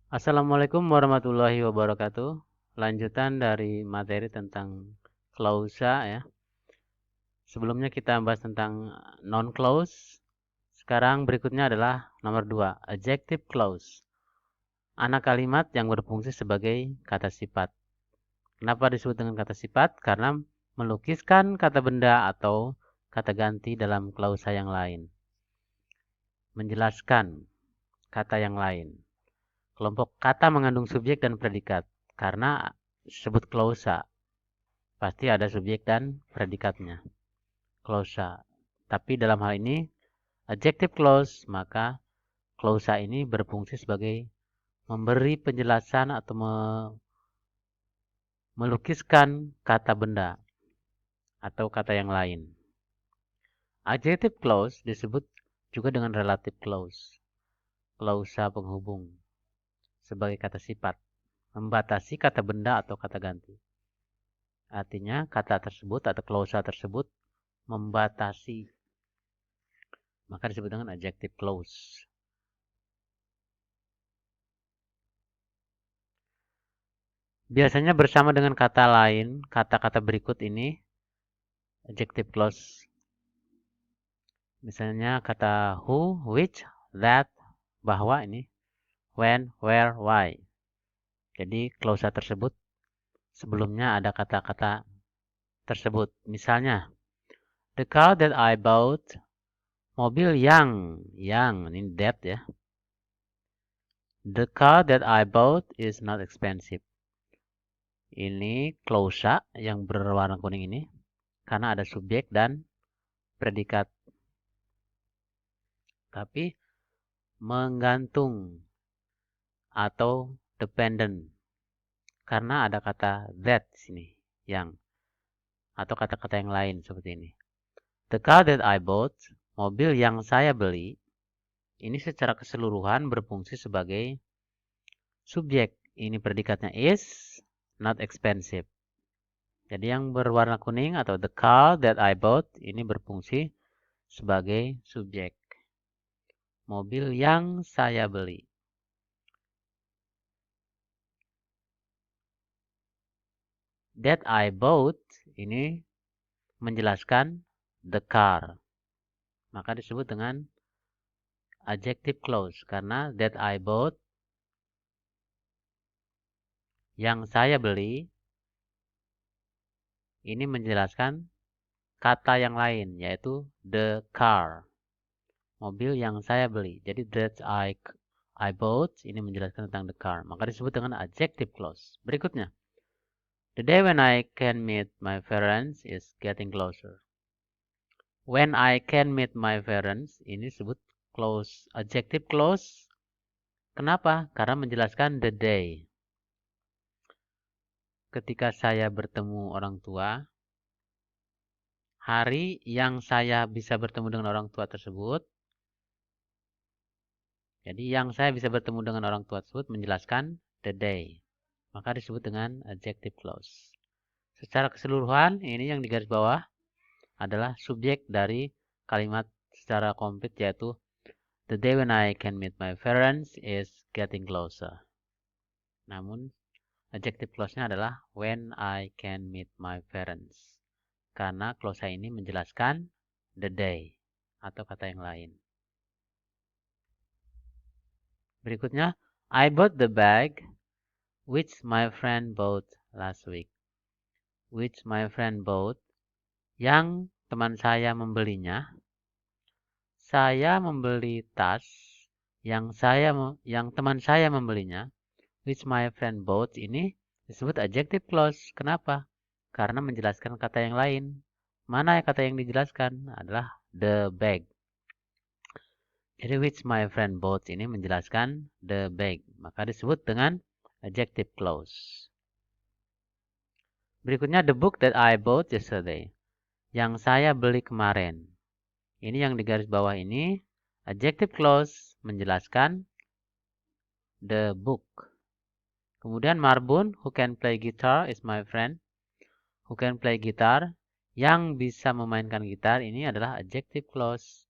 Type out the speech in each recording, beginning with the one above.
Assalamualaikum warahmatullahi wabarakatuh. Lanjutan dari materi tentang clausa ya. Sebelumnya kita bahas tentang non-clause. Sekarang berikutnya adalah nomor 2, adjective clause. Anak kalimat yang berfungsi sebagai kata sifat. Kenapa disebut dengan kata sifat? Karena melukiskan kata benda atau kata ganti dalam klausa yang lain. Menjelaskan kata yang lain. Kelompok kata mengandung subjek dan predikat. Karena disebut klausa, pasti ada subjek dan predikatnya. Klausa. Tapi dalam hal ini, adjective clause, maka klausa ini berfungsi sebagai memberi penjelasan atau melukiskan kata benda atau kata yang lain. Adjective clause disebut juga dengan relative clause, klausa penghubung, sebagai kata sifat, membatasi kata benda atau kata ganti. Artinya kata tersebut atau klausa tersebut membatasi, maka disebut dengan adjective clause. Biasanya bersama dengan kata lain, kata-kata berikut ini adjective clause. Misalnya kata who, which, that, bahwa ini, when, where, why. Jadi klausa tersebut sebelumnya ada kata-kata tersebut. Misalnya, the car that I bought, mobil yang ini that ya. The car that I bought is not expensive. Ini klausa yang berwarna kuning ini karena ada subjek dan predikat. Tapi menggantung atau dependent karena ada kata that di sini, yang, atau kata-kata yang lain seperti ini. The car that I bought, mobil yang saya beli, ini secara keseluruhan berfungsi sebagai subjek. Ini predikatnya is, not expensive. Jadi yang berwarna kuning atau the car that I bought ini berfungsi sebagai subjek. Mobil yang saya beli. That I bought ini menjelaskan the car. Maka disebut dengan adjective clause karena that I bought, yang saya beli, ini menjelaskan kata yang lain yaitu the car. Mobil yang saya beli. Jadi that I bought ini menjelaskan tentang the car. Maka disebut dengan adjective clause. Berikutnya. The day when I can meet my parents is getting closer. When I can meet my parents ini disebut clause, adjective clause. Kenapa? Karena menjelaskan the day. Ketika saya bertemu orang tua, hari yang saya bisa bertemu dengan orang tua tersebut. Jadi yang saya bisa bertemu dengan orang tua tersebut menjelaskan the day. Maka disebut dengan adjective clause. Secara keseluruhan, ini yang di garis bawah adalah subjek dari kalimat secara komplit, yaitu the day when I can meet my parents is getting closer. Namun, adjective clause-nya adalah when I can meet my parents. Karena clause ini menjelaskan the day atau kata yang lain. Berikutnya, I bought the bag which my friend bought last week. Which my friend bought, yang teman saya membelinya. Saya membeli tas yang teman saya membelinya. Which my friend bought ini disebut adjective clause. Kenapa? Karena menjelaskan kata yang lain. Mana kata yang dijelaskan? Adalah the bag. Jadi which my friend bought ini menjelaskan the bag. Maka disebut dengan adjective clause. Berikutnya the book that I bought yesterday. Yang saya beli kemarin. Ini yang di garis bawah ini adjective clause menjelaskan the book. Kemudian Marbun, who can play guitar is my friend. Who can play guitar, yang bisa memainkan gitar, ini adalah adjective clause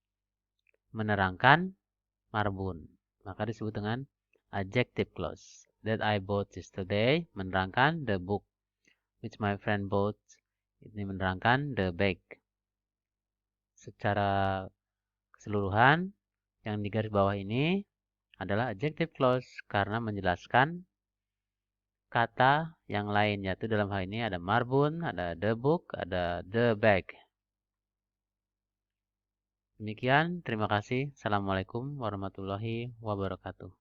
menerangkan Marbun. Maka disebut dengan adjective clause. That I bought yesterday menerangkan the book. Which my friend bought ini menerangkan the bag. Secara keseluruhan yang di garis bawah ini adalah adjective clause karena menjelaskan kata yang lain, yaitu dalam hal ini ada marbun, ada the book, ada the bag. Demikian, terima kasih. Assalamualaikum warahmatullahi wabarakatuh.